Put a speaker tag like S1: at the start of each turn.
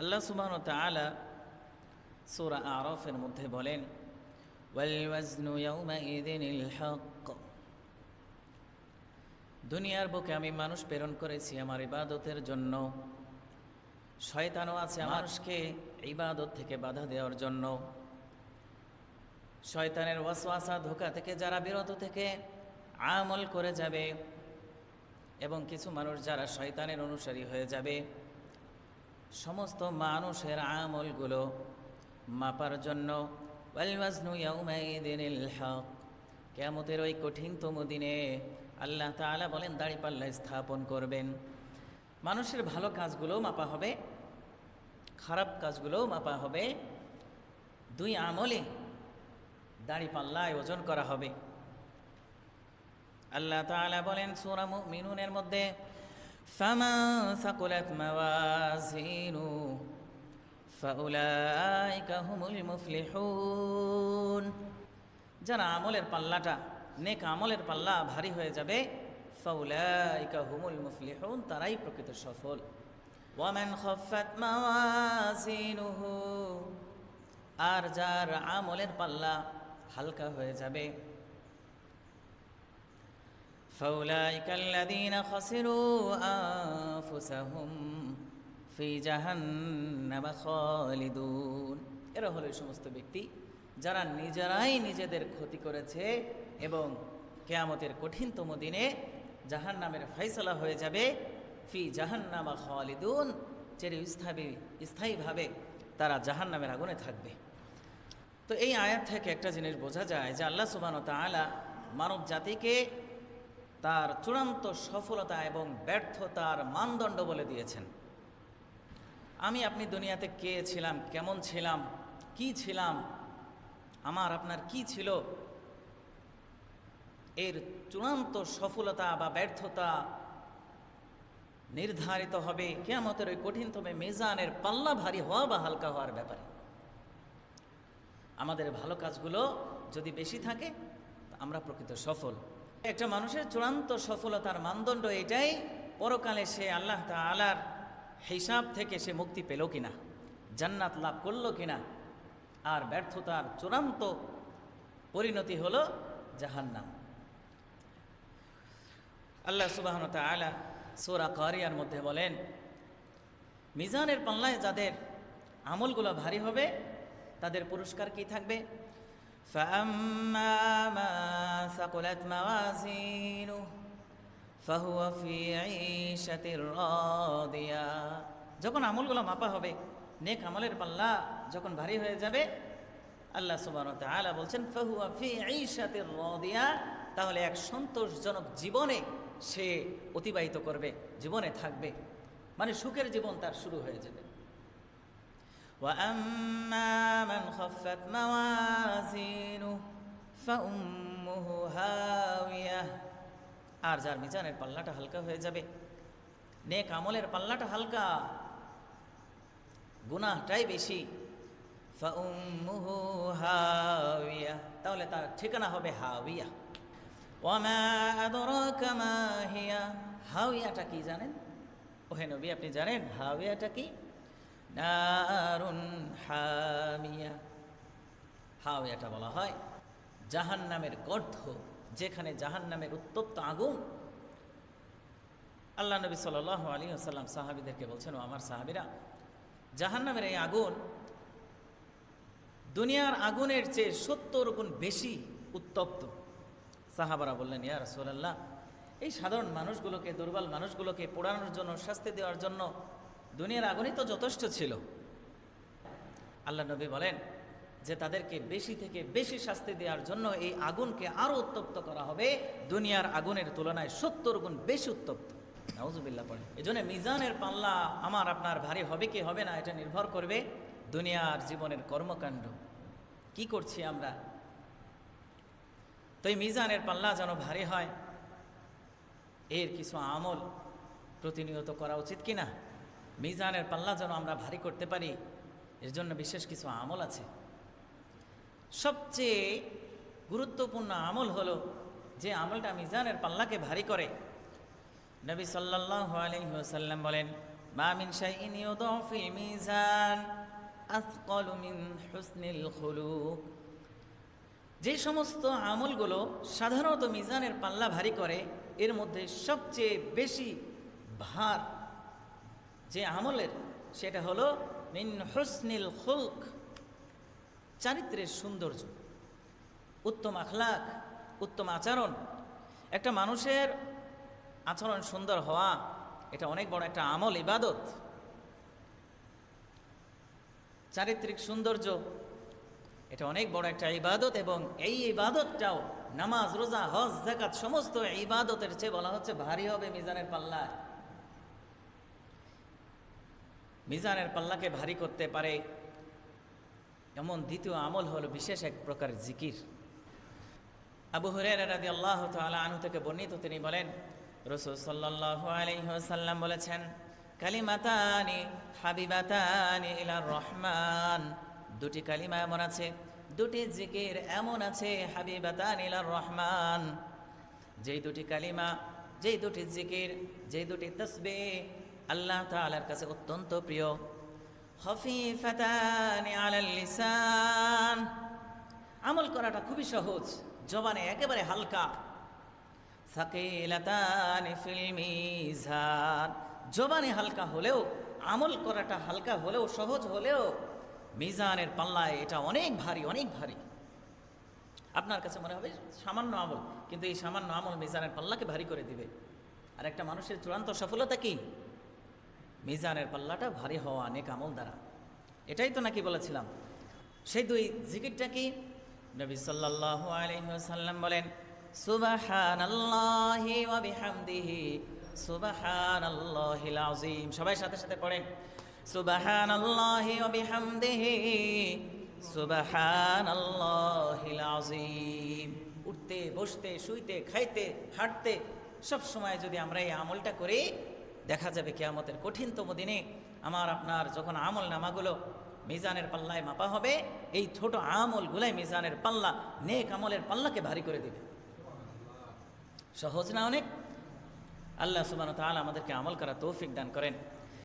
S1: আল্লাহ সুবহানাহু ওয়া তাআলা সূরা আরাফের মধ্যে বলেন, ওয়াল ওয়াজনু ইয়াউমাইযিনিল হক। দুনিয়ার বুকে আমি মানুষ প্রেরণ করেছি আমার ইবাদতের জন্য। শয়তানও আছে মানুষকে ইবাদত থেকে বাধা দেওয়ার জন্য। শয়তানের ওয়াসওয়াসা ধোঁকা থেকে যারা বিরত থেকে আমল করে যাবে, এবং কিছু মানুষ যারা শয়তানের অনুসারী হয়ে যাবে, সমস্ত মানুষের আমলগুলো মাপার জন্য ওয়াল ওয়াজনু ইয়াউমাইযিনিল হক, কিয়ামতের ওই কঠিনতম দিনে আল্লাহ তাআলা বলেন দাঁড়িপাল্লা স্থাপন করবেন। মানুষের ভালো কাজগুলোও মাপা হবে, খারাপ কাজগুলোও মাপা হবে। দুই আমলে দাঁড়িপাল্লায় ওজন করা হবে। আল্লাহ তাআলা বলেন সূরা মুমিনুনের মধ্যে, ফামান সাকুলাত মাওয়াজিনু ফাউলাইকা হুমুল মুফলিহুন। যারা আমলের পাল্লাটা, নেক আমলের পাল্লা ভারী হয়ে যাবে, ফাউলাইকা হুমুল মুফলিহুন, তারাই প্রকৃত সফল। ওয়ামান খাফাত মাওয়াজিনুহু, আর যার আমলের পাল্লা হালকা হয়ে যাবে, ফাউলাইকা আল্লাযীনা খাসিরু আনফুসাহুম ফি জাহান্নামা খালিদুন। এরা হলো এই সমস্ত ব্যক্তি যারা নিজেরাই নিজেদের ক্ষতি করেছে এবং কিয়ামতের কঠিনতম দিনে জাহান্নামের ফয়সালা হয়ে যাবে। ফি জাহান্নামা খালিদুন, স্থায়ীভাবে তারা জাহান্নামের আগুনে থাকবে। তো এই আয়াত থেকে একটা জিনিস বোঝা যায় যে আল্লাহ সুবহানাহু ওয়া তাআলা মানব জাতিকে তার চূড়ান্ত সফলতা এবং ব্যর্থতার মানদণ্ড বলে দিয়েছেন। আমি আপনি দুনিয়াতে কে ছিলাম, কেমন ছিলাম, কি ছিলাম, আমার আপনার কি ছিল, এর চূড়ান্ত সফলতা বা ব্যর্থতা নির্ধারিত হবে কিয়ামতের ওই কঠিনতম মিজানের পাল্লা ভারী হওয়া বা হালকা হওয়ার ব্যাপারে। আমাদের ভালো কাজগুলো যদি বেশি থাকে, আমরা প্রকৃত সফল। একটা মানুষের চূড়ান্ত সফলতার মানদণ্ড এটাই, পরকালে সে আল্লাহ তাআলার হিসাব থেকে সে মুক্তি পেল কিনা, জান্নাত লাভ করলো কিনা। আর ব্যর্থতার চূড়ান্ত পরিণতি হলো জাহান্নাম। আল্লাহ সুবহানাহু ওয়া তাআলা সূরা কারিয়ার মধ্যে বলেন, মিজানের পাল্লায় যাদের আমলগুলো ভারী হবে তাদের পুরস্কার কি থাকবে? ফাআম্মা মা সাকুলাত মাওয়াজিনুহু ফাহুয়া ফি ঈশাতির রাদিয়া। যখন আমলগুলো মাপা হবে, নেক আমলের পাল্লা যখন ভারী হয়ে যাবে, আল্লাহ সুবহানাহু ওয়া তাআলা বলছেন ফাহুয়া ফি ঈশাতির রাদিয়া, তাহলে এক সন্তোষজনক জীবনে সে অতিবাহিত করবে, জীবনে থাকবে, মানে সুখের জীবন তার শুরু হয়ে যাবে। ওয়া আম্মা মান খাফফাত মাওয়াজিনুহু ফাউম্মুহু হাওিয়া। আর যার মিজানের পাল্লাটা হালকা হয়ে যাবে, নেক আমলের পাল্লাটা হালকা, গুনাহটাই বেশি, ফাউম্মুহু হাওিয়া, তাহলে তার ঠিকানা হবে হাওিয়া। ওয়ামা আদরাকা মা হিয়া। হাওিয়াটা কি জানেন? ওহে নবী, আপনি জানেন হাওিয়াটা কি? নারুন হামিয়া। হাওিয়াটা বলা হয় জাহান্নামের গর্ত, যেখানে জাহান্নামের উত্তপ্ত আগুন। আল্লাহ নবী সাল্লাল্লাহু আলাইহি ওয়াসাল্লাম সাহাবীদেরকে বলছেন, ও আমার সাহাবীরা, জাহান্নামের এই আগুন দুনিয়ার আগুনের চেয়ে 70 গুণ বেশি উত্তপ্ত। সাহাবারা বললেন, ইয়া রাসূলুল্লাহ, এই সাধারণ মানুষগুলোকে, দুর্বল মানুষগুলোকে পোড়ানোর জন্য, শাস্তি দেওয়ার জন্য দুনিয়ার আগুনই তো যথেষ্ট ছিল। আল্লাহ নবী বলেন যে তাদেরকে বেশি থেকে বেশি শাস্তি দেওয়ার জন্য এই আগুনকে আরো উত্তপ্ত করা হবে, দুনিয়ার আগুনের তুলনায় 70 গুণ বেশি উত্তপ্ত। নাউজুবিল্লাহ পড়ে। এজন্য মিজানের পাল্লা আমার আপনার ভারী হবে কি হবে না, এটা নির্ভর করবে দুনিয়ার জীবনের কর্মকাণ্ড, কি করছি আমরা। তো এই মিজানের পাল্লা যেন ভারী হয়, এর কিছু আমল প্রতিনিয়ত করা উচিত কিনা, মিজানের পাল্লা যেন আমরা ভারী করতে পারি, এর জন্য বিশেষ কিছু আমল আছে। সবচেয়ে গুরুত্বপূর্ণ আমল হলো যে আমলটা মিজানের পাল্লাকে ভারী করে। নবী সাল্লাল্লাহু আলাইহি ওয়াসাল্লাম বলেন, মা মিন শাইইন ইউদাউ ফিল মিজান আথকালু মিন হুসনিল খুলুক। যে সমস্ত আমলগুলো সাধারণত মিজানের পাল্লা ভারী করে, এর মধ্যে সবচেয়ে বেশি ভার যে আমলের, সেটা হলো মিন হুসনিল খুলক, চারিত্রের সৌন্দর্য, উত্তম আখলাক, উত্তম আচরণ। একটা মানুষের আচরণ সুন্দর হওয়া এটা অনেক বড় একটা আমল, ইবাদত। চারিত্রিক সৌন্দর্য এটা অনেক বড় একটা ইবাদত, এবং এই ইবাদতটাও নামাজ, রোজা, হজ, যাকাত সমস্ত ইবাদতের চেয়ে বলা হচ্ছে ভারী হবে মিজানের পাল্লায়। মিজানের পাল্লাকে ভারী করতে পারে এমন দ্বিতীয় আমল হলো বিশেষ এক প্রকার জিকির। আবু হুরায়রা রাদিয়াল্লাহু তাআলা আনহু থেকে বর্ণিত, তিনি বলেন রাসূল সাল্লাল্লাহু আলাইহি ওয়াসাল্লাম বলেছেন, কালিমাতানি হাবিবাতানি ইলার রহমান, দুটি কালিমা এমন আছে, দুটি জিকির এমন আছে, হাবিবাতানি ইলার রহমান, যেই দুটি কালিমা, যেই দুটি জিকির, যেই দুটি তাসবিহ আল্লাহ তাআলার কাছে অত্যন্ত প্রিয়। খফিফাতানি আলাল লিসান, আমল করাটা খুবই সহজ, জবানে একেবারে হালকা। সাকিলাতানি ফিল মিজান, জবানে হালকা হলেও, আমল করাটা হালকা হলেও, সহজ হলেও মিজানের পাল্লায় এটা অনেক ভারী, অনেক ভারী। আপনার কাছে মনে হবে সামান্য আমল, কিন্তু এই সামান্য আমল মিজানের পাল্লাকে ভারী করে দিবে। আর একটা মানুষের চূড়ান্ত সফলতা কি? মিজানের পাল্লাটা ভারী হওয়া নেক আমল দ্বারা। এটাই তো নাকি বলেছিলাম। সেই দুই জিকিরটা কি? নবী সাল্লাল্লাহু আলাইহি ওয়াসাল্লাম বলেন, সুবহানাল্লাহি ওয়া বিহামদিহি সুবহানাল্লাহিল আযীম। সবাই সাথে সাথে পড়েন, সুবহানাল্লাহি ওয়া বিহামদিহি সুবহানাল্লাহিল আযীম। উঠতে, বসতে, শুইতে, খাইতে, হাঁটতে সব সময় যদি আমরা এই আমলটা করি, দেখা যাবে কিয়ামতের কঠিনতম দিনে আমার আপনার যখন আমল নামাগুলো মিজানের পাল্লায় মাপা হবে, এই ছোট আমলগুলাই মিজানের পাল্লা, নেক আমলের পাল্লাকে ভারী করে দিবে। সহজ না অনেক? আল্লাহ সুবহানাহু ওয়া তাআলা আমাদেরকে আমল করা তৌফিক দান করেন।